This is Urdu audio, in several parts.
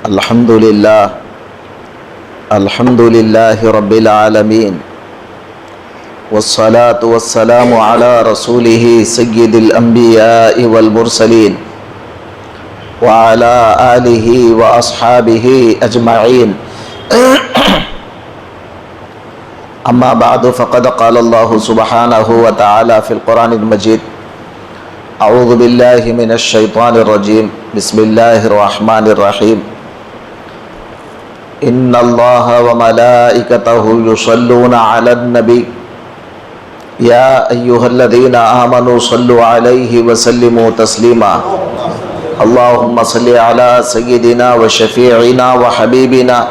الحمد لله رب العالمين والصلاة والسلام على رسوله سيد الأنبياء والمرسلين وعلى آله وأصحابه أجمعين أما بعد فقد قال الله سبحانه وتعالى في القرآن المجيد أعوذ بالله من الشيطان الرجيم بسم الله الرحمن الرحيم إن الله وملائكته يصلون على النبي يا أيها الذين آمنوا صلوا عليه وسلموا تسليما اللهم صل على سيدنا وشفيعنا وحبيبنا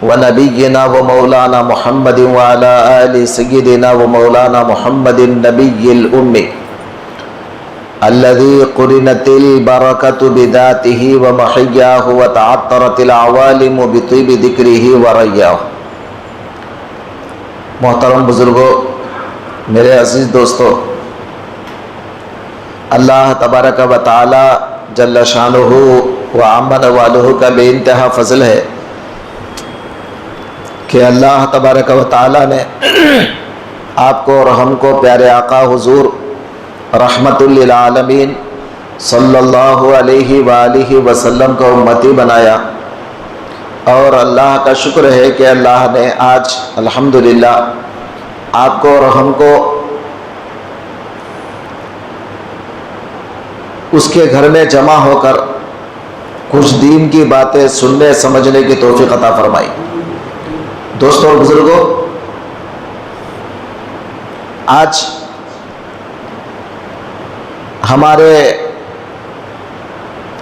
ونبينا ومولانا محمد وعلى آل سيدنا ومولانا محمد النبي الأمي الذي قرنت البركة بذاته ومحياه وتعطرت العوالم بطيب ذكره ورياه. محترم بزرگوں، میرے عزیز دوستو، اللہ تبارک و تعالی جل شانہ و عمن والہ کا بے انتہا فضل ہے کہ اللہ تبارک و تعالی نے آپ کو اور ہم کو پیارے آقا حضور رحمت للعالمین صلی اللہ علیہ وآلہ وسلم کو امتی بنایا، اور اللہ کا شکر ہے کہ اللہ نے آج الحمدللہ آپ کو اور ہم کو اس کے گھر میں جمع ہو کر کچھ دین کی باتیں سننے سمجھنے کی توفیق عطا فرمائی. دوستوں اور بزرگوں، آج ہمارے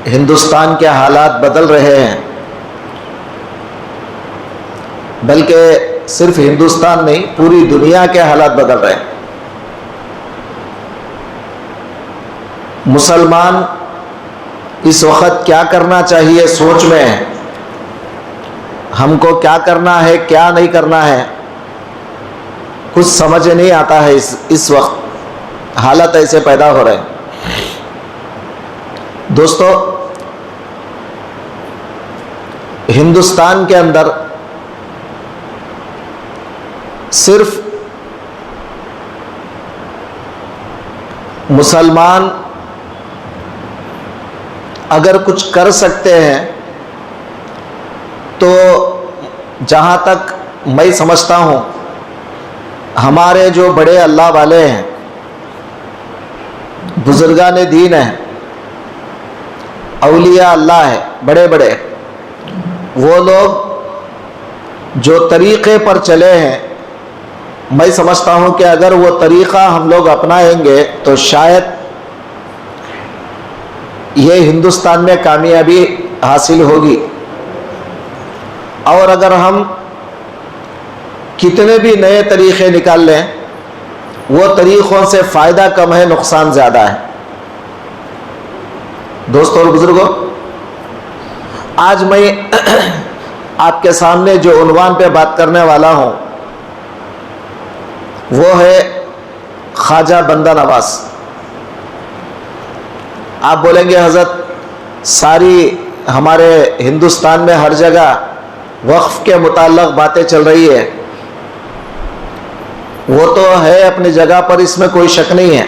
ہندوستان کے حالات بدل رہے ہیں، بلکہ صرف ہندوستان نہیں، پوری دنیا کے حالات بدل رہے ہیں. مسلمان اس وقت کیا کرنا چاہیے سوچ میں ہے، ہم کو کیا کرنا ہے کیا نہیں کرنا ہے کچھ سمجھ نہیں آتا ہے. اس وقت حالت ایسے پیدا ہو رہے ہیں. دوستو، ہندوستان کے اندر صرف مسلمان اگر کچھ کر سکتے ہیں تو جہاں تک میں سمجھتا ہوں ہمارے جو بڑے اللہ والے ہیں، بزرگان دین ہیں، اولیاء اللہ ہے، بڑے بڑے، وہ لوگ جو طریقے پر چلے ہیں، میں سمجھتا ہوں کہ اگر وہ طریقہ ہم لوگ اپنائیں گے تو شاید یہ ہندوستان میں کامیابی حاصل ہوگی. اور اگر ہم کتنے بھی نئے طریقے نکال لیں، وہ طریقوں سے فائدہ کم ہے، نقصان زیادہ ہے. دوستوں اور بزرگوں، آج میں آپ کے سامنے جو عنوان پہ بات کرنے والا ہوں وہ ہے خواجہ بندہ نواز. آپ بولیں گے حضرت ساری ہمارے ہندوستان میں ہر جگہ وقف کے متعلق باتیں چل رہی ہے. وہ تو ہے اپنی جگہ پر، اس میں کوئی شک نہیں ہے،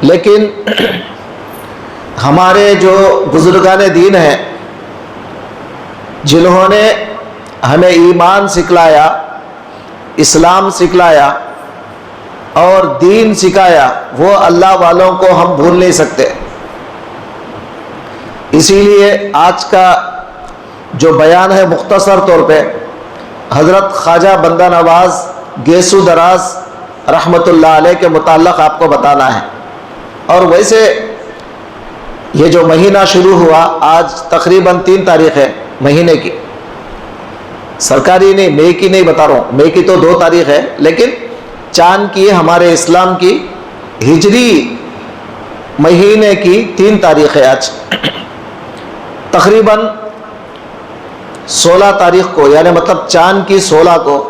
لیکن ہمارے جو بزرگان دین ہیں جنہوں نے ہمیں ایمان سکھلایا، اسلام سکھلایا اور دین سکھایا، وہ اللہ والوں کو ہم بھول نہیں سکتے. اسی لیے آج کا جو بیان ہے مختصر طور پہ حضرت خواجہ بندہ نواز گیسو دراز رحمت اللہ علیہ کے متعلق آپ کو بتانا ہے. اور ویسے یہ جو مہینہ شروع ہوا، آج تقریباً 3 تاریخ ہے مہینے کی، سرکاری نہیں، مئی کی نہیں بتا رہا ہوں، مئی کی تو 2 تاریخ ہے، لیکن چاند کی ہمارے اسلام کی ہجری مہینے کی 3 تاریخ ہے آج. تقریباً 16 تاریخ کو، یعنی مطلب چاند کی 16 کو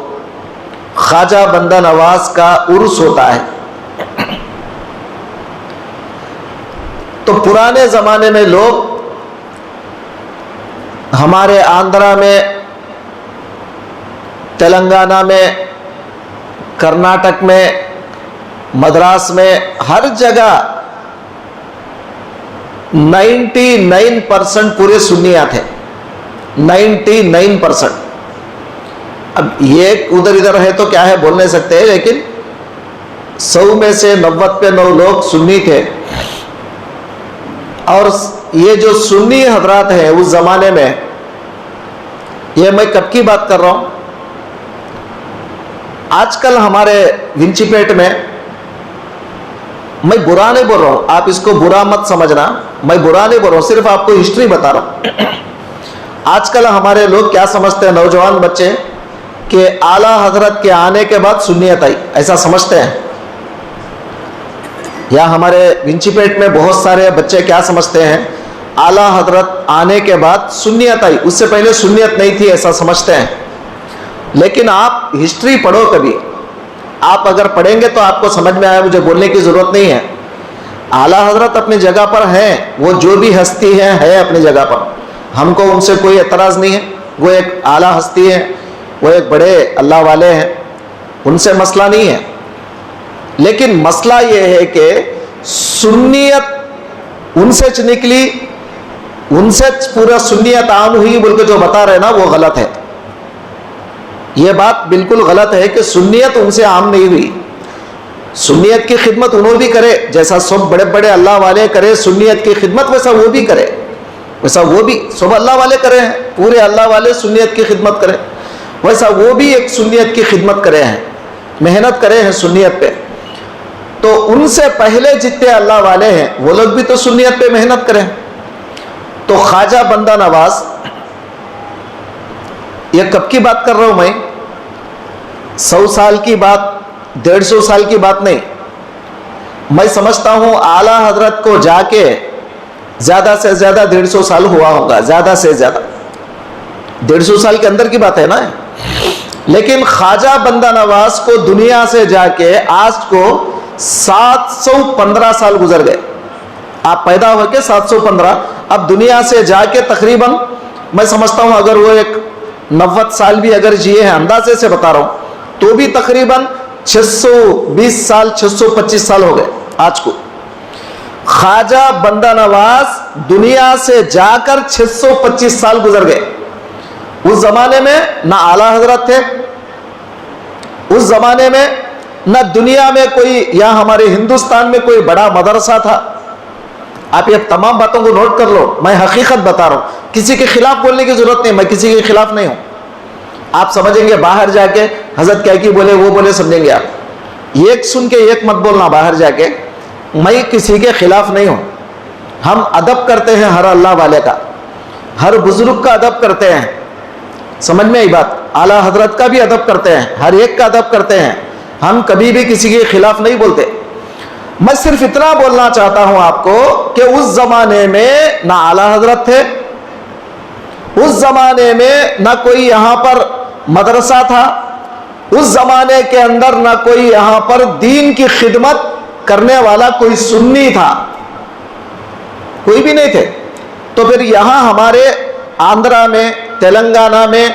خواجہ بندہ نواز کا عرس ہوتا ہے. تو پرانے زمانے میں لوگ ہمارے آندھرا میں، تلنگانہ میں، کرناٹک میں، مدراس میں، ہر جگہ 99% پورے سنیات ہیں، 99%۔ اب یہ ادھر ادھر ہے تو کیا ہے بول نہیں سکتے، لیکن 100 میں سے 90 پہ 9 لوگ سنی تھے۔ اور یہ جو سنی حضرات ہیں اس زمانے میں، یہ میں کب کی بات کر رہا ہوں، آج کل ہمارے ونچی پیٹ میں، میں برا نہیں بول رہا ہوں، آپ اس کو برا مت سمجھنا، میں برا نہیں بول رہا ہوں، صرف آپ کو ہسٹری بتا رہا ہوں۔ آج کل ہمارے لوگ کیا سمجھتے ہیں، نوجوان بچے، کہ اعلیٰ حضرت کے آنے کے بعد سنیت آئی، ایسا سمجھتے ہیں۔ یا ہمارے ونچی پیٹ میں بہت سارے بچے کیا سمجھتے ہیں، اعلیٰ حضرت آنے کے بعد سنیت آئی، اس سے پہلے سنیت نہیں تھی، ایسا سمجھتے ہیں۔ لیکن آپ ہسٹری پڑھو کبھی، آپ اگر پڑھیں گے تو آپ کو سمجھ میں آیا، مجھے بولنے کی ضرورت نہیں ہے۔ اعلیٰ حضرت اپنی جگہ پر ہیں، وہ جو بھی ہستی ہے اپنی جگہ پر، ہم کو ان سے کوئی اعتراض نہیں ہے، وہ ایک اعلیٰ ہستی ہے، وہ ایک بڑے اللہ والے ہیں، ان سے مسئلہ نہیں ہے۔ لیکن مسئلہ یہ ہے کہ سنیت ان سے نکلی، ان سے پورا سنیت عام ہوئی بول کے جو بتا رہے نا، وہ غلط ہے۔ یہ بات بالکل غلط ہے کہ سنیت ان سے عام نہیں ہوئی۔ سنیت کی خدمت انہوں بھی کرے، جیسا سب بڑے بڑے اللہ والے کرے سنیت کی خدمت، ویسا وہ بھی کرے، ویسا وہ بھی سب اللہ والے کرے ہیں، پورے اللہ والے سنیت کی خدمت کرے، ویسا وہ بھی ایک سنیت کی خدمت کرے ہیں، محنت کرے ہیں سنیت پہ۔ تو ان سے پہلے جتنے اللہ والے ہیں وہ لوگ بھی تو سنیت پہ محنت کریں۔ تو خواجہ بندہ نواز، یہ کب کی بات کر رہا ہوں میں، 100 سال کی بات، 150 سال کی بات نہیں، میں سمجھتا ہوں اعلیٰ حضرت کو جا کے زیادہ سے زیادہ 150 سال ہوا ہوگا، زیادہ سے زیادہ 150 سال کے اندر کی بات ہے نا۔ لیکن خواجہ بندہ نواز کو دنیا سے جا کے آج کو 715 سال گزر گئے، آپ پیدا ہو کے 715، اب دنیا سے جا کے تقریباً میں سمجھتا ہوں اگر وہ ایک 90 سال بھی اگر جیے ہیں، اندازے سے بتا رہا ہوں، تو بھی تقریباً 620 سال 625 سال ہو گئے آج کو۔ خواجہ بندہ نواز دنیا سے جا کر 625 سال گزر گئے۔ اس زمانے میں نہ اعلیٰ حضرت تھے، اس زمانے میں نہ دنیا میں کوئی، یا ہمارے ہندوستان میں کوئی بڑا مدرسہ تھا۔ آپ یہ تمام باتوں کو نوٹ کر لو، میں حقیقت بتا رہا ہوں، کسی کے خلاف بولنے کی ضرورت نہیں، میں کسی کے خلاف نہیں ہوں۔ آپ سمجھیں گے باہر جا کے حضرت کیا کی بولے، وہ بولے، سمجھیں گے آپ، ایک سن کے ایک مت بولنا باہر جا کے، میں کسی کے خلاف نہیں ہوں۔ ہم ادب کرتے ہیں ہر اللہ والے کا، ہر بزرگ کا ادب کرتے ہیں، سمجھ میں آئی بات، اعلیٰ حضرت کا بھی ادب کرتے ہیں، ہر ایک کا ادب کرتے ہیں، ہم کبھی بھی کسی کے خلاف نہیں بولتے۔ میں صرف اتنا بولنا چاہتا ہوں آپ کو کہ اس زمانے میں نہ اعلیٰ حضرت تھے، اس زمانے میں نہ کوئی یہاں پر مدرسہ تھا، اس زمانے کے اندر نہ کوئی یہاں پر دین کی خدمت کرنے والا کوئی سنی تھا، کوئی بھی نہیں تھے۔ تو پھر یہاں ہمارے آندھرا میں، تلنگانہ میں،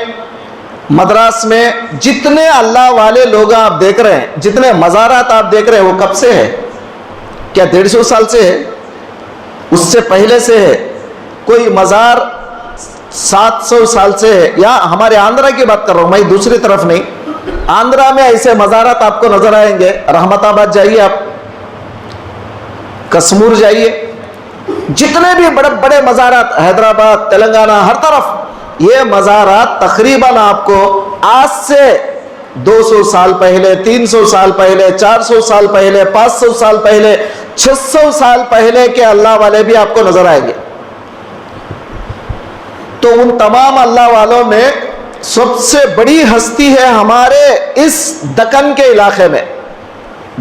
مدراس میں جتنے اللہ والے لوگ آپ دیکھ رہے ہیں، جتنے مزارات آپ دیکھ رہے ہیں، وہ کب سے ہے؟ کیا 150 سال سے ہے؟ اس سے پہلے سے ہے؟ کوئی مزار 700 سال سے ہے؟ یا ہمارے آندھرا کی بات کر رہا ہوں میں، دوسری طرف نہیں۔ آندھرا میں ایسے مزارات آپ کو نظر آئیں گے، رحمت آباد جائیے آپ، کسمور جائیے، جتنے بھی بڑے بڑے مزارات، حیدرآباد، تلنگانہ، ہر طرف یہ مزارات تقریباً آپ کو آج سے 200 سال پہلے، 300 سال پہلے، 400 سال پہلے، 500 سال پہلے، 600 سال پہلے کے اللہ والے بھی آپ کو نظر آئیں گے۔ تو ان تمام اللہ والوں میں سب سے بڑی ہستی ہے ہمارے اس دکن کے علاقے میں۔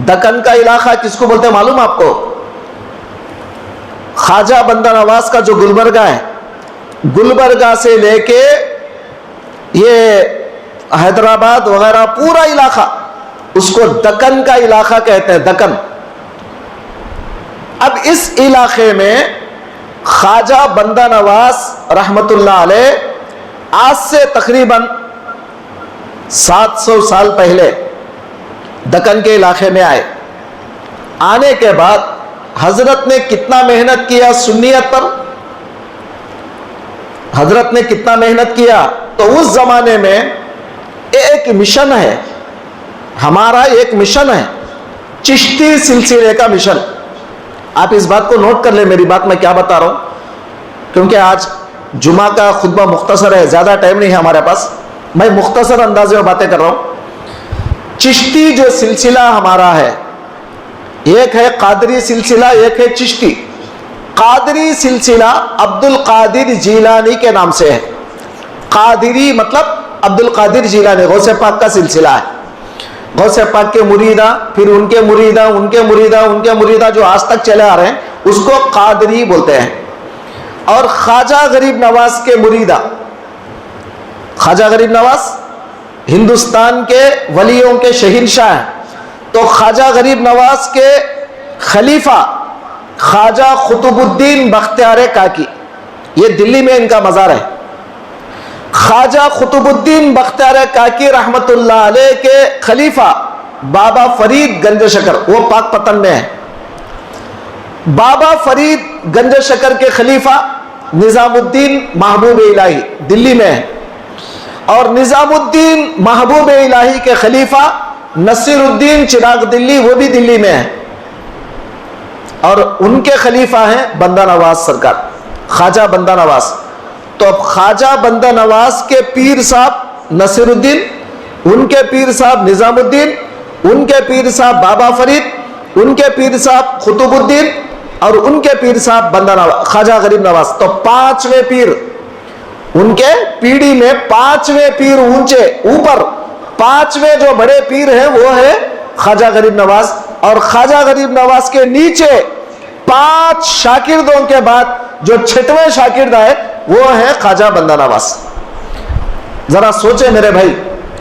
دکن کا علاقہ کس کو بولتے ہیں معلوم آپ کو؟ خواجہ بندہ نواز کا جو گلبرگہ ہے، گلبرگہ سے لے کے یہ حیدرآباد وغیرہ پورا علاقہ، اس کو دکن کا علاقہ کہتے ہیں، دکن۔ اب اس علاقے میں خواجہ بندہ نواز رحمت اللہ علیہ آج سے تقریباً 700 سال پہلے دکن کے علاقے میں آئے. آنے کے بعد حضرت نے کتنا محنت کیا سنیت پر. حضرت نے کتنا محنت کیا. تو اس زمانے میں ایک مشن ہے, ہمارا ایک مشن ہے, چشتی سلسلے کا مشن. آپ اس بات کو نوٹ کر لیں, میری بات میں کیا بتا رہا ہوں, کیونکہ آج جمعہ کا خطبہ مختصر ہے, زیادہ ٹائم نہیں ہے ہمارے پاس, میں مختصر انداز میں باتیں کر رہا ہوں. چشتی جو سلسلہ ہمارا ہے, ایک ہے قادری سلسلہ, ایک ہے چشتی. قادری سلسلہ عبد القادر جیلانی کے نام سے ہے. قادری مطلب عبد القادر جیلانی, غوث پاک کا سلسلہ ہے. غوث پاک کے مریدہ, پھر ان کے مریدہ, ان کے مریدہ, ان کے مریدہ, جو آج تک چلے آ رہے ہیں, اس کو قادری بولتے ہیں. اور خواجہ غریب نواز کے مریدہ, خواجہ غریب نواز ہندوستان کے ولیوں کے شہنشاہ ہیں. تو خواجہ غریب نواز کے خلیفہ خواجہ قطب الدین بختیار کاکی, یہ دلی میں ان کا مزار ہے. خواجہ قطب الدین بختیار کاکی رحمت اللہ علیہ کے خلیفہ بابا فرید گنج شکر, وہ پاک پتن میں ہے. بابا فرید گنج شکر کے خلیفہ نظام الدین محبوب الہی دلی میں ہے. اور نظام الدین محبوب الہی کے خلیفہ نصیر الدین چراغ دلی, وہ بھی دلی میں ہے. اور ان کے خلیفہ ہیں بندہ نواز سرکار, خواجہ بندہ نواز. تو اب خواجہ بندہ نواز کے پیر صاحب نصیر الدین, ان کے پیر صاحب نظام الدین, ان کے پیر صاحب بابا فرید, ان کے پیر صاحب قطب الدین, اور ان کے پیر صاحب بندہ نواز خواجہ غریب نواز. تو پانچویں پیر, ان کے پیڑھی میں پانچویں پیر اونچے اوپر, پانچویں جو بڑے پیر ہیں وہ ہے خواجہ غریب نواز. اور خواجہ غریب نواز کے نیچے 5 شاگردوں کے بعد جو 6واں شاگرد آئے وہ ہے خواجہ بندہ نواز. ذرا سوچے میرے بھائی,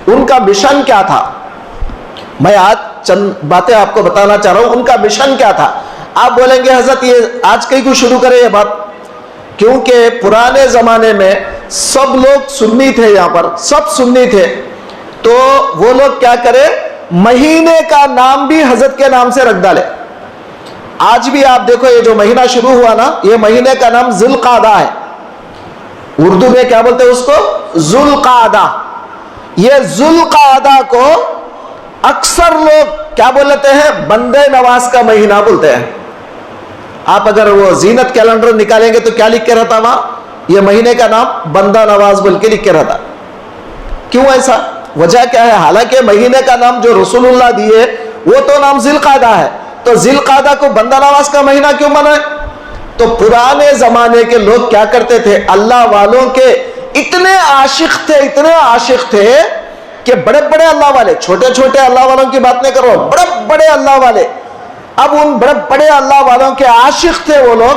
ان کا مشن کیا تھا. میں آج چند باتیں آپ کو بتانا چاہ رہا ہوں, ان کا مشن کیا تھا. آپ بولیں گے حضرت یہ آج کہیں کو شروع کرے یہ بات, کیونکہ پرانے زمانے میں سب لوگ سنی تھے, یہاں پر سب سنی تھے. تو وہ لوگ کیا کرے, مہینے کا نام بھی حضرت کے نام سے رکھ ڈالے. آج بھی آپ دیکھو یہ جو مہینہ شروع ہوا نا, یہ مہینے کا نام ذی القعدہ ہے. اردو میں کیا بولتے ہیں اس کو, ذو القعدہ. یہ ذو القعدہ کو اکثر لوگ کیا بولتے ہیں, بندے نواز کا مہینہ بولتے ہیں. آپ اگر وہ زینت کیلنڈر نکالیں گے تو کیا لکھ کے رہتا وہاں, یہ مہینے کا نام بندہ نواز بول کے لکھ کے رہتا. کیوں ایسا, وجہ کیا ہے. حالانکہ مہینے کا نام جو رسول اللہ دیے وہ تو نام ذی القعدہ ہے, تو ذی القعدہ کو بندہ نواز کا مہینہ کیوں بنائے. تو پرانے زمانے کے لوگ کیا کرتے تھے, اللہ والوں کے اتنے عاشق تھے, اتنے عاشق تھے کہ بڑے بڑے اللہ والے, چھوٹے چھوٹے اللہ والوں کی بات نہیں کر رہا ہوں, بڑے بڑے اللہ والے. اب ان بڑے بڑے اللہ والوں کے عاشق تھے وہ لوگ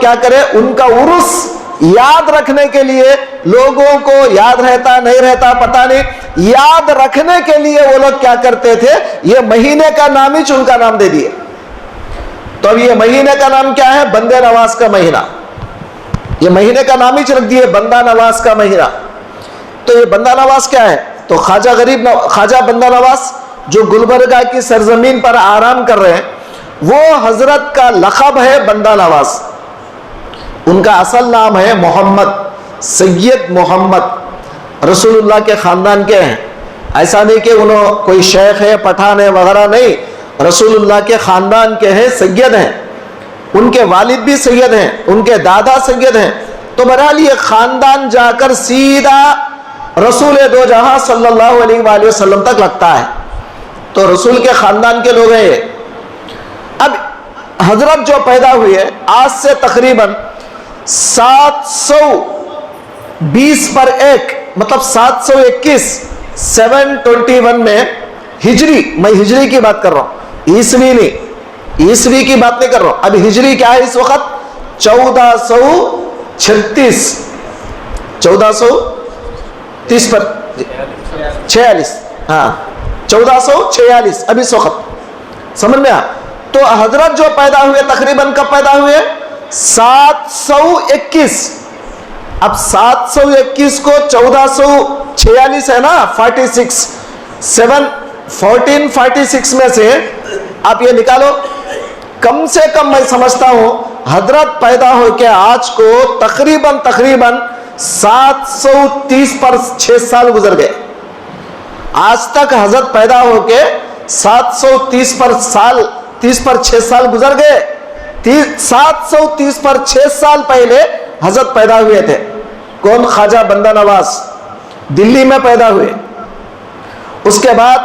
کیا کرے, ان کا عرس یاد رکھنے کے لیے, لوگوں کو یاد رہتا نہیں رہتا پتہ نہیں, یاد رکھنے کے لیے وہ لوگ کیا کرتے تھے, یہ مہینے کا نام ہی ان کا نام دے دیے. تو اب یہ مہینے کا نام کیا ہے, بندے نواز کا مہینہ. یہ مہینے کا نام ہی رکھ دیے بندہ نواز کا مہینہ. تو یہ بندہ نواز کیا ہے, تو خواجہ بندہ نواز جو گلبرگہ کی سرزمین پر آرام کر رہے ہیں, وہ حضرت کا لقب ہے بندہ نواز. ان کا اصل نام ہے محمد, سید محمد, رسول اللہ کے خاندان کے ہیں. ایسا نہیں کہ انہوں کوئی شیخ ہے, پٹھان ہے وغیرہ, نہیں, رسول اللہ کے خاندان کے ہیں, سید ہیں. ان کے والد بھی سید ہیں, ان کے دادا سید ہیں. تو بہرحال یہ خاندان جا کر سیدھا رسول دو جہاں صلی اللہ علیہ وآلہ وسلم تک لگتا ہے. تو رسول کے خاندان کے لوگ ہیں یہ. اب حضرت جو پیدا ہوئے آج سے تقریباً 720 پر 1 مطلب 721 721 میں ہجری, میں ہجری کی بات کر رہا ہوں, عیسوی نہیں, عیسوی کی بات نہیں کر رہا ہوں. اب ہجری کیا ہے اس وقت, 1436, 1430 پر 46, ہاں 1446 اب اس وقت سمجھ میں آ. تو حضرت جو پیدا ہوئے تقریباً کب پیدا ہوئے, 721 اب 721 کو 1446 ہے نا, 46 1446 میں سے آپ یہ نکالو, کم سے کم میں سمجھتا ہوں حضرت پیدا ہو کے آج کو تقریباً 730 پر 6 سال گزر گئے. آج تک حضرت پیدا ہو کے 730 پر 6 سال گزر گئے. 730 پر 6 سال پہلے حضرت پیدا ہوئے تھے. کون؟ خواجہ بندہ نواز, دلی میں پیدا ہوئے. اس کے بعد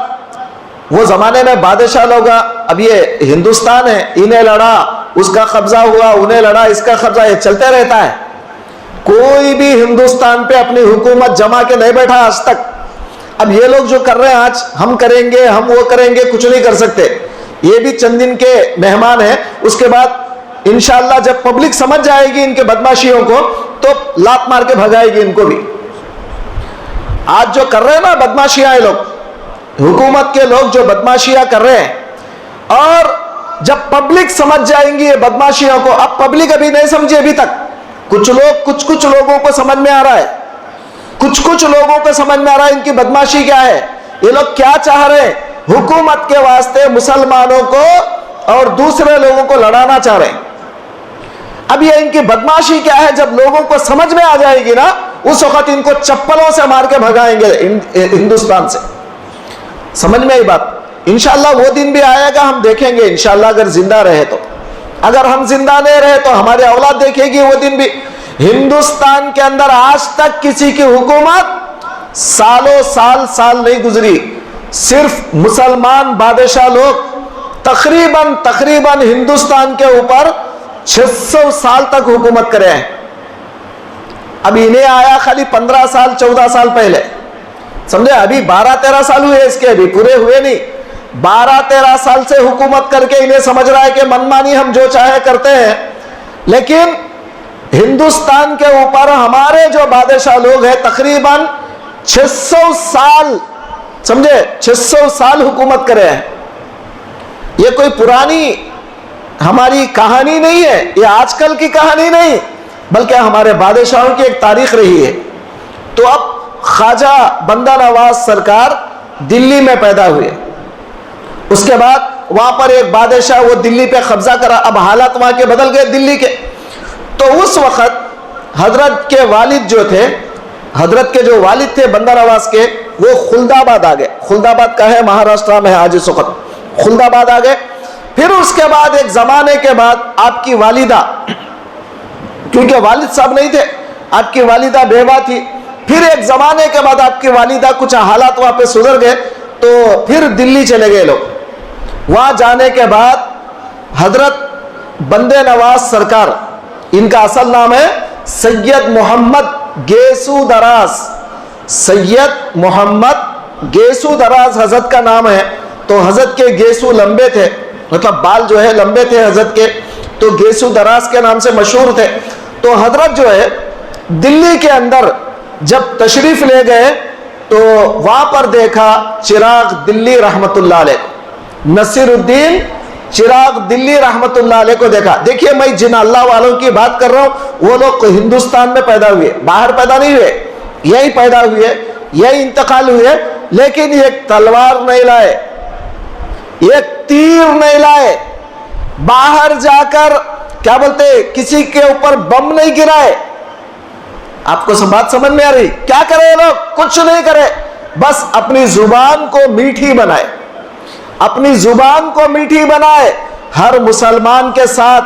وہ زمانے میں بادشاہ لوگ, اب یہ ہندوستان ہے, انہیں لڑا, اس کا قبضہ ہوا, انہیں لڑا, اس کا قبضہ, یہ چلتے رہتا ہے. کوئی بھی ہندوستان پہ اپنی حکومت جما کے نہیں بیٹھا آج تک. اب یہ لوگ جو کر رہے ہیں آج, ہم کریں گے, ہم وہ کریں گے, کچھ نہیں کر سکتے. یہ بھی چند دن کے مہمان ہیں. اس کے بعد انشاءاللہ جب پبلک سمجھ جائے گی ان کے بدماشیوں کو تو لات مار کے بھگائے گی ان کو بھی. آج جو کر رہے ہیں نا بدماشیاں, یہ لوگ حکومت کے لوگ جو بدماشیاں کر رہے ہیں, اور جب پبلک سمجھ جائیں گی یہ بدماشیوں کو, اب پبلک ابھی نہیں سمجھے ابھی تک. کچھ لوگوں کو سمجھ میں آ رہا ہے, کچھ لوگوں کو سمجھ میں آ رہا ہے ان کی بدماشی کیا ہے. یہ لوگ کیا چاہ رہے ہیں؟ حکومت کے واسطے مسلمانوں کو اور دوسرے لوگوں کو لڑانا چاہ رہے ہیں. اب یہ ان کی بدماشی کیا ہے, جب لوگوں کو سمجھ میں آ جائے گی نا, اس وقت ان کو چپلوں سے مار کے بھگائیں گے ہندوستان سے. سمجھ میں آئی بات؟ انشاءاللہ وہ دن بھی آئے گا, ہم دیکھیں گے انشاءاللہ, اگر زندہ رہے تو. اگر ہم زندہ نہیں رہے تو ہماری اولاد دیکھے گی وہ دن بھی. ہندوستان کے اندر آج تک کسی کی حکومت سالوں سال نہیں گزری. صرف مسلمان بادشاہ لوگ تقریباً ہندوستان کے اوپر 600 سال تک حکومت کرے ہیں. اب انہیں آیا خالی 15 سال 14 سال پہلے, سمجھے. ابھی 12-13 سال ہوئے اس کے, ابھی پورے ہوئے نہیں. 12-13 سال سے حکومت کر کے انہیں سمجھ رہا ہے کہ منمانی ہم جو چاہے کرتے ہیں. لیکن ہندوستان کے اوپر ہمارے جو بادشاہ لوگ ہیں تقریباً 600 سال, سمجھے, 600 سال حکومت کرے ہیں. یہ کوئی پرانی ہماری کہانی نہیں ہے, یہ آج کل کی کہانی نہیں, بلکہ ہمارے بادشاہوں کی ایک تاریخ رہی ہے. تو اب خواجہ بندہ نواز سرکار دلی میں پیدا ہوئے. اس کے بعد وہاں پر ایک بادشاہ, وہ دلی پہ قبضہ کرا. اب حالات وہاں کے بدل گئے دلی کے. تو اس وقت حضرت کے والد جو تھے, حضرت کے جو والد تھے بندہ نواز کے, وہ خلد آباد آ گئے. خلد آباد کا ہے مہاراشٹرا میں آج اس وقت. خلد آباد آ گئے. پھر اس کے بعد ایک زمانے کے بعد آپ کی والدہ, کیونکہ والد صاحب نہیں تھے, آپ کی والدہ بیوہ تھی. پھر ایک زمانے کے بعد آپ کی والدہ, کچھ حالات وہاں پہ سدھر گئے تو پھر دلی چلے گئے لوگ. وہاں جانے کے بعد حضرت بندے نواز سرکار, ان کا اصل نام ہے سید محمد گیسو دراز. سید محمد گیسو دراز حضرت کا نام ہے. تو حضرت کے گیسو لمبے تھے, مطلب بال جو ہے لمبے تھے حضرت کے, تو گیسو دراز کے نام سے مشہور تھے. تو حضرت جو ہے دلی کے اندر جب تشریف لے گئے تو وہاں پر دیکھا چراغ دلی رحمت اللہ علیہ, نصیر الدین چراغ دلی رحمت اللہ علیہ کو دیکھا. دیکھیے میں جن اللہ والوں کی بات کر رہا ہوں وہ لوگ ہندوستان میں پیدا ہوئے, باہر پیدا نہیں ہوئے, یہی پیدا ہوئے, یہی انتقال ہوئے. لیکن ایک تلوار نہیں لائے, ایک تیر نہیں لائے, باہر جا کر کیا بولتے کسی کے اوپر بم نہیں گرائے. آپ کو بات سمجھ میں آ رہی؟ کیا کرے یہ لوگ؟ کچھ نہیں کرے, بس اپنی زبان کو میٹھی بنائے, اپنی زبان کو میٹھی بنائے. ہر مسلمان کے ساتھ,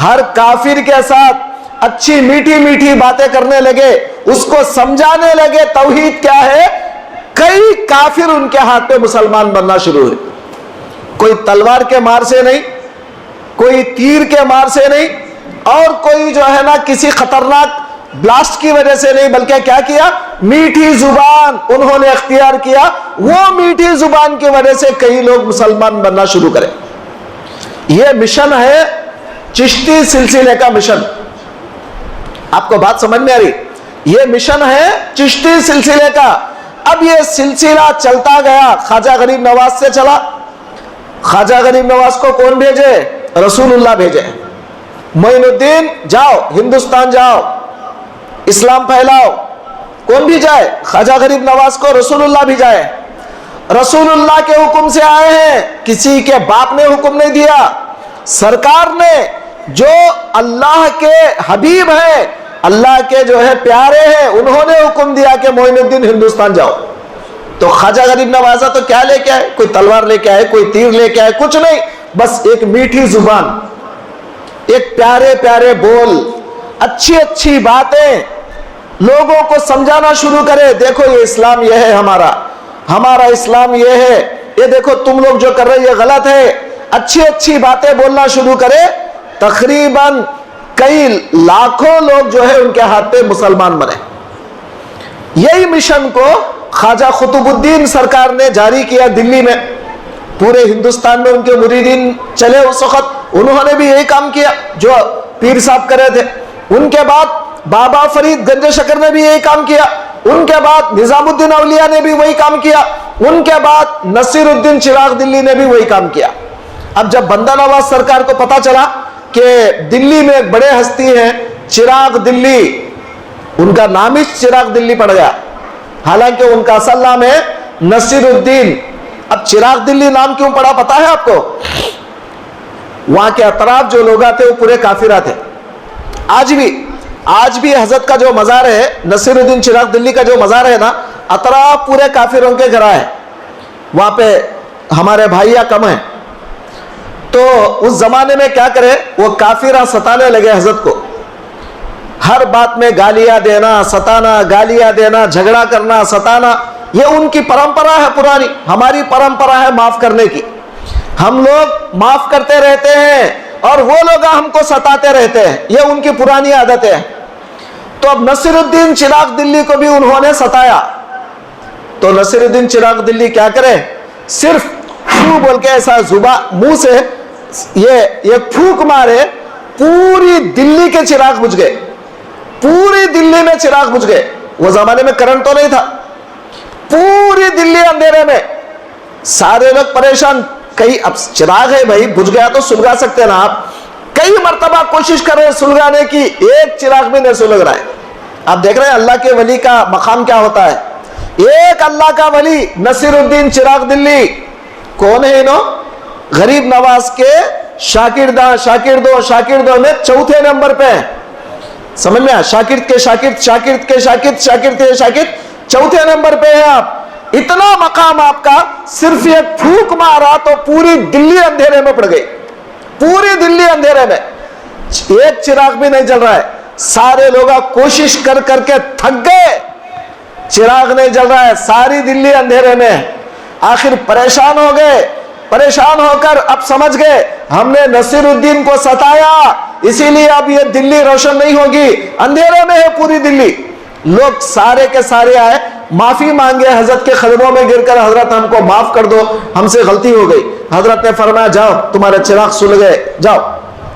ہر کافر کے ساتھ اچھی میٹھی باتیں کرنے لگے, اس کو سمجھانے لگے توحید کیا ہے. کئی کافر ان کے ہاتھ پہ مسلمان بننا شروع ہوئے. کوئی تلوار کے مار سے نہیں, کوئی تیر کے مار سے نہیں, اور کوئی جو ہے نا کسی خطرناک بلاسٹ کی وجہ سے نہیں, بلکہ کیا کیا, میٹھی زبان انہوں نے اختیار کیا. وہ میٹھی زبان کی وجہ سے کئی لوگ مسلمان بننا شروع کرے. یہ مشن ہے چشتی سلسلے کا مشن. آپ کو بات سمجھ میں آ رہی؟ یہ مشن ہے چشتی سلسلے کا. اب یہ سلسلہ چلتا گیا, خواجہ غریب نواز سے چلا. خواجہ غریب نواز کو کون بھیجے؟ رسول اللہ بھیجے. معین الدین جاؤ ہندوستان جاؤ, اسلام پھیلاؤ. کون بھی جائے؟ خواجہ غریب نواز کو رسول اللہ بھی جائے. رسول اللہ کے حکم سے آئے ہیں, کسی کے باپ نے حکم نہیں دیا. سرکار نے جو اللہ کے حبیب ہیں, اللہ کے جو ہے پیارے ہیں, انہوں نے حکم دیا کہ معین الدین ہندوستان جاؤ. تو خواجہ غریب نوازہ تو کیا لے کے آئے؟ کوئی تلوار لے کے آئے, کوئی تیر لے کے آئے, کچھ نہیں. بس ایک میٹھی زبان, ایک پیارے پیارے بول, اچھی اچھی باتیں, لوگوں کو سمجھانا شروع کرے. دیکھو یہ اسلام یہ ہے, ہمارا اسلام یہ ہے, یہ دیکھو تم لوگ جو کر رہے یہ غلط ہے. اچھی اچھی باتیں بولنا شروع کرے. تقریباً کئی لاکھوں لوگ جو ہے ان کے ہاتھ پہ مسلمان بنے. یہی مشن کو خواجہ قطب الدین سرکار نے جاری کیا دلی میں. پورے ہندوستان میں ان کے مریدین چلے اس وقت, انہوں نے بھی یہی کام کیا جو پیر صاحب کرے تھے. ان کے بعد بابا فرید گنج شکر نے بھی یہی کام کیا. ان کے بعد نظام الدین اولیاء نے بھی وہی کام کیا. ان کے بعد نصیر الدین چراغ دلی نے بھی وہی کام کیا. اب جب بندہ نواز سرکار کو پتا چلا کہ دلی میں ایک بڑے ہستی ہیں چراغ دلی, ان کا نام ہی چراغ دلی پڑ گیا, حالانکہ ان کا اصل نام ہے نصیر الدین. اب چراغ دلی نام کیوں پڑا پتا ہے آپ کو؟ وہاں کے اطراف جو لوگ تھے وہ پورے کافرہ تھے. آج بھی حضرت کا جو مزار ہے, نصیر الدین چراغ دلی کا جو مزار ہے نا, اطراف پورے کافروں کے گھر ہے. وہاں پہ ہمارے بھائیاں کم ہیں. تو اس زمانے میں کیا کرے, وہ کافرہ ستانے لگے حضرت کو. ہر بات میں گالیاں دینا, ستانا, گالیاں دینا, جھگڑا کرنا, ستانا, یہ ان کی پرمپرا ہے پرانی. ہماری پرمپرا ہے معاف کرنے کی. ہم لوگ معاف کرتے رہتے ہیں اور وہ لوگ ہم کو ستاتے رہتے ہیں, یہ ان کی پرانی عادت ہے. تو اب نصیر الدین چراغ دلی کو بھی انہوں نے ستایا. تو نصیر الدین چراغ دلی کیا کرے, صرف پھو بول کے ایسا زبان منہ سے یہ پھونک مارے, پوری دلی کے چراغ بجھ گئے. پوری دلی میں چراغ بجھ گئے. وہ زمانے میں کرنٹ تو نہیں تھا. پوری دلی اندھیرے میں, سارے لوگ پریشان. کئی اب چراغ ہے بھائی, بجھ گیا تو سلگا سکتے نا آپ. کئی مرتبہ کوشش کر رہے سلگانے کی, ایک چراغ بھی نہیں سلگ رہا ہے. آپ دیکھ رہے ہیں اللہ کے ولی کا مقام کیا ہوتا ہے. ایک اللہ کا ولی نصیر الدین چراغ دلی, کون ہے انہوں؟ غریب نواز کے شاگردوں میں چوتھے نمبر پہ. سمجھ میں آیا؟ شاگرد کے شاگرد چوتھے نمبر پہ ہے آپ. اتنا مقام آپ کا, صرف ایک پھونک مارا تو پوری دلی اندھیرے میں پڑ گئی. پوری دلی اندھیرے میں, ایک چراغ بھی نہیں جل رہا ہے. سارے لوگ کوشش کر کر کے تھک گئے, چراغ نہیں جل رہا ہے, ساری دلی اندھیرے میں. آخر پریشان ہو گئے. پریشان ہو کر اب سمجھ گئے ہم نے نصیر الدین کو ستایا, اسی لیے اب یہ دلی روشن نہیں ہوگی, اندھیرے میں ہے پوری دلی. لوگ سارے کے سارے آئے, معافی مانگے حضرت کے قدموں میں گر کر, حضرت ہم کو معاف کر دو, ہم سے غلطی ہو گئی. حضرت نے فرمایا جاؤ تمہارے چراغ سلگ گئے, جاؤ.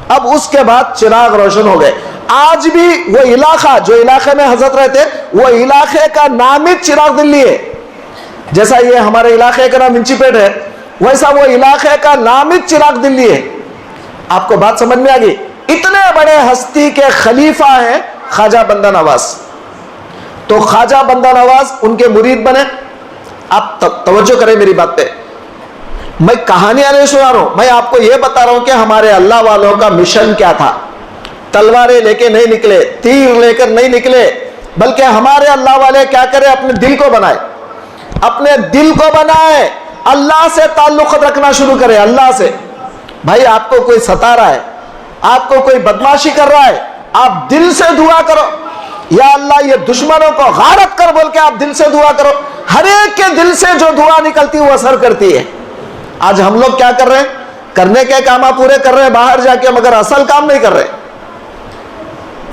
اب اس کے بعد چراغ روشن ہو گئے. آج بھی وہ علاقہ, جو علاقے میں حضرت رہتے, وہ علاقے کا نام ہی چراغ دلی ہے. جیسا یہ ہمارے علاقے کا نام منچی پیٹ ہے, ویسا وہ علاقے کا نام ہی چراغ دلی ہے. آپ کو بات سمجھ میں آ گئی؟ اتنے بڑے ہستی کے خلیفہ ہیں خواجہ بندہ نواز. تو خواجہ بندہ نواز ان کے مرید بنے. آپ توجہ کریں میری بات پہ, میں کہانیاں نہیں سنا رہا ہوں, میں آپ کو یہ بتا رہا ہوں کہ ہمارے اللہ والوں کا مشن کیا تھا. تلواریں لے کے نہیں نکلے, تیر لے کر نہیں نکلے, بلکہ ہمارے اللہ والے کیا کرے, اپنے دل کو بنائے. اپنے دل کو بنائے, اللہ سے تعلق رکھنا شروع کرے. اللہ سے. بھائی آپ کو کوئی ستا رہا ہے, آپ کو کوئی بدماشی کر رہا ہے, آپ دل سے دعا کرو, یا اللہ یہ دشمنوں کو غارت کر بول کے آپ دل سے دعا کرو. ہر ایک کے دل سے جو دعا نکلتی وہ اثر کرتی ہے. آج ہم لوگ کیا کر رہے ہیں, کرنے کے کام پورے کر رہے ہیں باہر جا کے, مگر اصل کام نہیں کر رہے.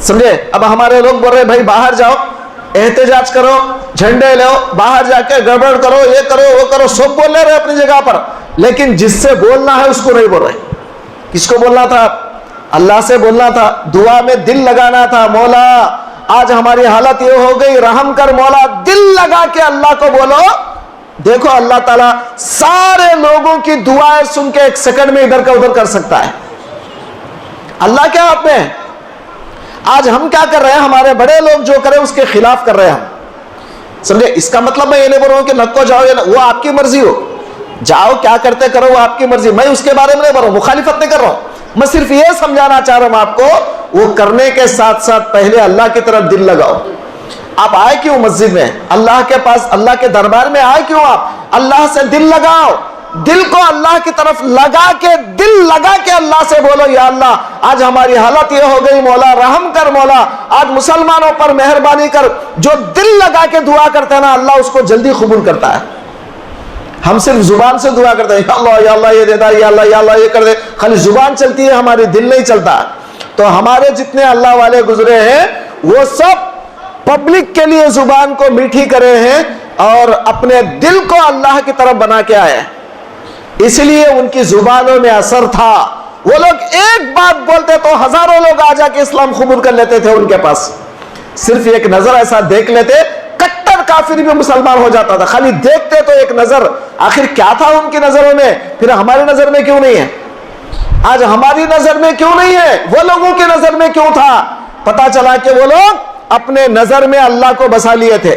سمجھے؟ اب ہمارے لوگ بول رہے بھائی باہر جاؤ, احتجاج کرو, جھنڈے لو, باہر جا کے گڑبڑ کرو, یہ کرو وہ کرو, سب بول رہے اپنی جگہ پر, لیکن جس سے بولنا ہے اس کو نہیں بول رہے. کس کو بولنا تھا؟ اللہ سے بولنا تھا, دعا میں دل لگانا تھا. مولا آج ہماری حالت یہ ہو گئی, رحم کر مولا. دل لگا کے اللہ کو بولو, دیکھو اللہ تعالیٰ سارے لوگوں کی دعائیں سن کے ایک سیکنڈ میں ادھر کا ادھر کر سکتا ہے. اللہ کے ہاتھ میں. آج ہم کیا کر رہے ہیں؟ ہمارے بڑے لوگ جو کرے اس کے خلاف کر رہے ہیں ہم. سمجھے؟ اس کا مطلب میں یہ نہیں بول رہا ہوں کہ نکو جاؤ یا وہ آپ کی مرضی ہو، جاؤ کیا کرتے کرو وہ آپ کی مرضی، میں اس کے بارے میں نہیں بول رہا ہوں، مخالفت نہیں کر رہا ہوں. میں صرف یہ سمجھانا چاہ رہا ہوں آپ کو، وہ کرنے کے ساتھ ساتھ پہلے اللہ کی طرف دل لگاؤ. آپ آئے کیوں مسجد میں؟ اللہ کے پاس، اللہ کے دربار میں آئے کیوں؟ آپ اللہ سے دل لگاؤ، دل کو اللہ کی طرف لگا کے، دل لگا کے اللہ سے بولو یا اللہ آج ہماری حالت یہ ہو گئی، مولا رحم کر، مولا آج مسلمانوں پر مہربانی کر. جو دل لگا کے دعا کرتے ہیں نا اللہ اس کو جلدی قبول کرتا ہے. ہم صرف زبان سے دعا کرتے ہیں یا اللہ یہ دے دا، یا اللہ یہ کر دے، خالی زبان چلتی ہے ہماری، دل نہیں چلتا. تو ہمارے جتنے اللہ والے گزرے ہیں وہ سب پبلک کے لیے زبان کو میٹھی کرے ہیں اور اپنے دل کو اللہ کی طرف بنا کے آئے. اس لیے ان کی زبانوں میں اثر تھا. وہ لوگ ایک بات بولتے تو ہزاروں لوگ آ جا کے اسلام قبول کر لیتے تھے. ان کے پاس صرف ایک نظر ایسا دیکھ لیتے، کٹر کافر بھی مسلمان ہو جاتا تھا. خالی دیکھتے تو ایک نظر، آخر کیا تھا ان کی نظروں میں، پھر ہماری نظر میں کیوں نہیں ہے؟ آج ہماری نظر میں کیوں نہیں ہے؟ وہ لوگوں کی نظر میں کیوں تھا؟ پتا چلا کہ وہ لوگ اپنے نظر میں اللہ کو بسا لیے تھے،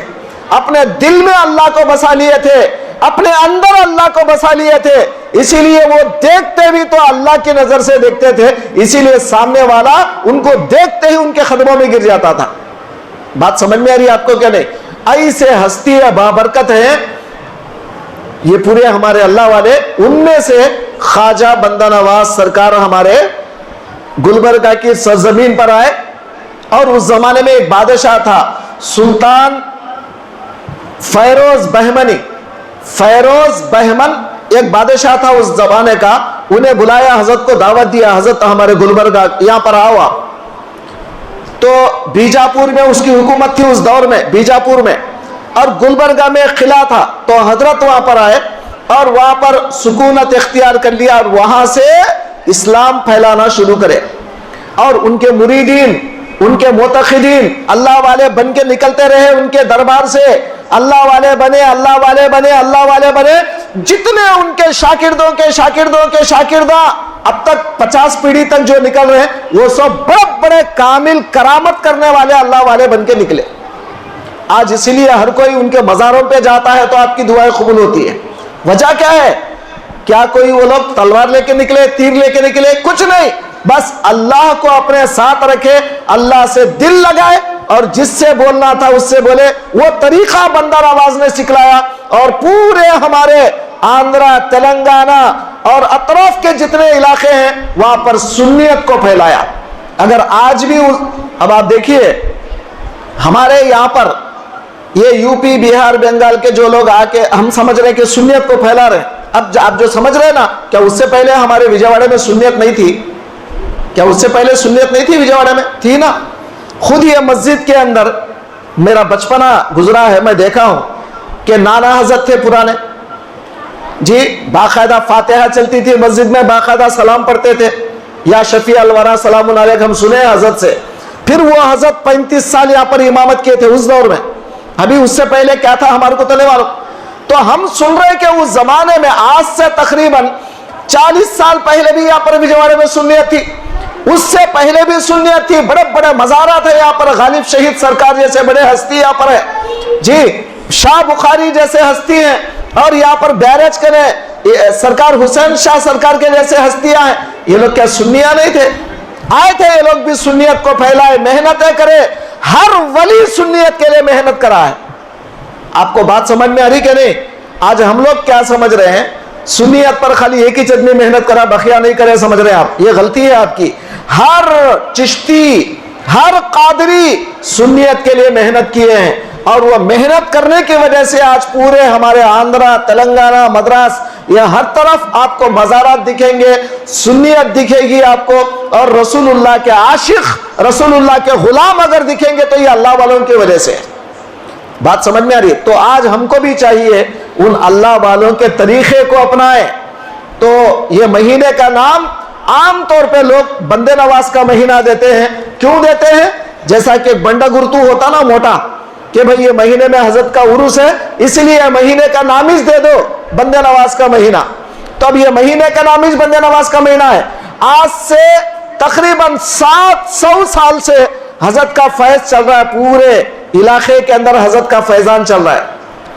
اپنے دل میں اللہ کو بسا لیے تھے، اپنے اندر اللہ کو بسا لیے تھے. اسی لیے وہ دیکھتے بھی تو اللہ کی نظر سے دیکھتے تھے، اسی لیے سامنے والا ان کو دیکھتے ہی ان کے قدموں میں گر جاتا تھا. بات سمجھ میں آ رہی ہے آپ کو کیا نہیں؟ ایسے ہستی ہے، بابرکت ہے یہ پورے ہمارے اللہ والے. ان میں سے خواجہ بندہ نواز سرکار ہمارے گلبرگہ کی سرزمین پر آئے، اور اس زمانے میں ایک بادشاہ تھا سلطان فیروز بہمنی. فیروز بہمن ایک بادشاہ تھا اس زمانے کا. انہیں بلایا، حضرت کو دعوت دیا، حضرت ہمارے گلبرگہ یہاں پر آؤ آپ. تو بیجاپور میں اس کی حکومت تھی اس دور میں، بیجاپور میں، اور گلبرگہ میں قلعہ تھا. تو حضرت وہاں پر آئے اور وہاں پر سکونت اختیار کر لیا اور وہاں سے اسلام پھیلانا شروع کرے. اور ان کے مریدین، ان کے معتقدین اللہ والے بن کے نکلتے رہے ان کے دربار سے. اللہ والے بنے، اللہ والے بنے، اللہ والے بنے. جتنے ان کے شاگردوں کے شاگردوں کے شاگرداں اب تک 50 پیڑھی تک جو نکل رہے ہیں وہ سب بڑے بڑے کامل کرامت کرنے والے اللہ والے بن کے نکلے. آج اسی لیے ہر کوئی ان کے مزاروں پہ جاتا ہے تو آپ کی دعائیں قبول ہوتی ہے. وجہ کیا ہے؟ کیا کوئی وہ لوگ تلوار لے کے نکلے، تیر لے کے نکلے؟ کچھ نہیں، بس اللہ کو اپنے ساتھ رکھے، اللہ سے دل لگائے اور جس سے بولنا تھا اس سے بولے. وہ طریقہ بندہ نواز نے سکھلایا اور پورے ہمارے آندھرا، تلنگانہ اور اطراف کے جتنے علاقے ہیں وہاں پر سنیت کو پھیلایا. اگر آج بھی اب آپ دیکھیے ہمارے یہاں پر یہ یو پی، بہار، بنگال کے جو لوگ آ کے ہم سمجھ رہے ہیں کہ سنیت کو پھیلا رہے ہیں. اب آپ جو سمجھ رہے ہیں نا، کیا اس سے پہلے ہمارے وجے میں سنیت نہیں تھی؟ کیا اس سے پہلے سنیت نہیں تھی؟ وجے میں تھی نا. خود یہ مسجد کے اندر میرا بچپنا گزرا ہے، میں دیکھا ہوں کہ نانا حضرت تھے پرانے جی، باقاعدہ فاتحہ چلتی تھی مسجد میں، باقاعدہ سلام پڑھتے تھے، یا شفیع الورا سلام علیک ہم سنے حضرت سے. پھر وہ حضرت 35 سال یہاں پر امامت کیے تھے اس دور میں. ابھی اس سے پہلے کیا تھا ہمارے کو تو نہیں معلوم. تو ہم سن رہے کہ اس زمانے میں آج سے تقریباً 40 سال پہلے بھی یہاں پر وجے میں سنیت تھی، اس سے پہلے بھی سنیت تھی. بڑے بڑے مزارات ہیں یہاں پر، غالب شہید سرکار جیسے بڑے ہستی یہاں پر ہے جی، شاہ بخاری جیسے ہستی ہیں، اور یہاں پر بیرج کرے سرکار حسین شاہ سرکار کے جیسے ہستیاں ہیں. یہ لوگ کیا سنیاں نہیں تھے؟ آئے تھے یہ لوگ بھی سنیت کو پھیلائے، محنتیں کرے. ہر ولی سنیت کے لیے محنت کرا ہے. آپ کو بات سمجھ میں آ رہی کہ نہیں؟ آج ہم لوگ کیا سمجھ رہے ہیں؟ سنیت پر خالی ایک ہی چٹنی محنت کرا، بقیہ نہیں کرے، سمجھ رہے ہیں آپ؟ یہ غلطی ہے آپ کی. ہر چشتی، ہر قادری سنیت کے لیے محنت کیے ہیں، اور وہ محنت کرنے کی وجہ سے آج پورے ہمارے آندھرا، تلنگانہ، مدراس، یہ ہر طرف آپ کو مزارات دکھیں گے، سنیت دکھے گی آپ کو. اور رسول اللہ کے عاشق، رسول اللہ کے غلام اگر دکھیں گے تو یہ اللہ والوں کی وجہ سے. بات سمجھ میں آ رہی ہے؟ تو آج ہم کو بھی چاہیے ان اللہ والوں کے طریقے کو اپنائیں. تو یہ مہینے کا نام عام طور پہ لوگ بندے نواز کا مہینہ دیتے ہیں. کیوں دیتے ہیں؟ جیسا کہ بنڈا گرتو ہوتا نا موٹا، کہ بھئی یہ مہینے میں حضرت کا عرس ہے، اس لیے مہینے کا نامش دے دو بندے نواز کا مہینہ. تو اب یہ مہینے کا نامش بندے نواز کا مہینہ ہے. آج سے تقریباً 700 سال سے حضرت کا فیض چل رہا ہے، پورے علاقے کے اندر حضرت کا فیضان چل رہا ہے.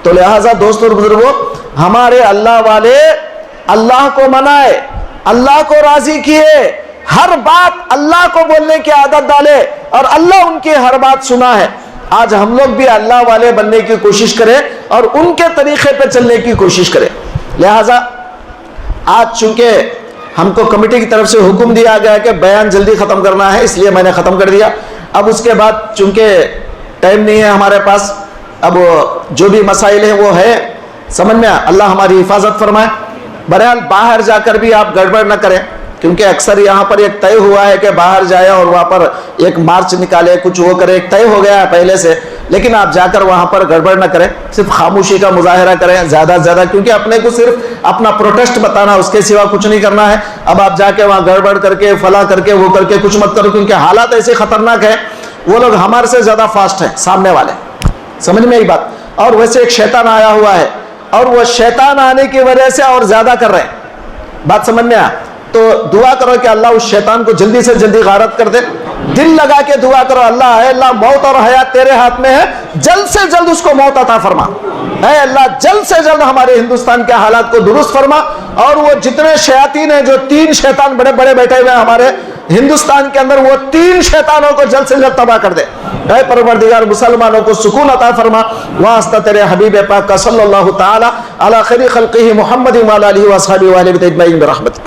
تو لہٰذا دوستوں اور بزرگوں، ہمارے اللہ والے اللہ کو منائے، اللہ کو راضی کیے، ہر بات اللہ کو بولنے کی عادت ڈالے، اور اللہ ان کی ہر بات سنا ہے. آج ہم لوگ بھی اللہ والے بننے کی کوشش کریں اور ان کے طریقے پہ چلنے کی کوشش کریں. لہذا آج چونکہ ہم کو کمیٹی کی طرف سے حکم دیا گیا کہ بیان جلدی ختم کرنا ہے، اس لیے میں نے ختم کر دیا. اب اس کے بعد چونکہ ٹائم نہیں ہے ہمارے پاس، اب جو بھی مسائل ہیں وہ ہے، سمجھ میں اللہ ہماری حفاظت فرمائے. بہرحال باہر جا کر بھی آپ گڑبڑ نہ کریں، کیونکہ اکثر یہاں پر ایک طے ہوا ہے کہ باہر جائے اور وہاں پر ایک مارچ نکالے، کچھ وہ کرے، ایک طے ہو گیا ہے پہلے سے. لیکن آپ جا کر وہاں پر گڑبڑ نہ کریں، صرف خاموشی کا مظاہرہ کریں زیادہ سے زیادہ، کیونکہ اپنے کو صرف اپنا پروٹیسٹ بتانا، اس کے سوا کچھ نہیں کرنا ہے. اب آپ جا کے وہاں گڑبڑ کر کے فلاں کر کے وہ کر کے کچھ مت کرو، کیونکہ حالات ایسے خطرناک ہیں، وہ لوگ ہمارے سے زیادہ فاسٹ ہیں سامنے والے. سمجھ میں آئی بات؟ اور ویسے ایک شیطان آیا ہوا ہے، اور وہ شیطان آنے کی وجہ سے اور زیادہ کر رہے ہیں. بات سمجھ میں آ؟ تو دعا کرو کہ اللہ اس شیطان کو جلدی سے جلدی غارت کر دے. دل لگا کے دعا کرو، اللہ اے اللہ موت اور حیات تیرے ہاتھ میں ہے، جلد سے جلد اس کو موت عطا فرما. اے اللہ جلد سے جلد ہمارے ہندوستان کے حالات کو درست فرما، اور وہ جتنے شیاطین ہیں، جو 3 شیطان بڑے بڑے بیٹھے ہوئے ہیں ہمارے ہندوستان کے اندر، وہ 3 شیطانوں کو جلد سے جلد تباہ کر دے. اے پروردگار مسلمانوں کو سکون عطا فرما. واسطہ تیرے حبیب پاک کا صلی اللہ تعالی علی خیر خلقہ محمد وعلی آلہ واصحابہ وآلہ اجمعین برحمتک.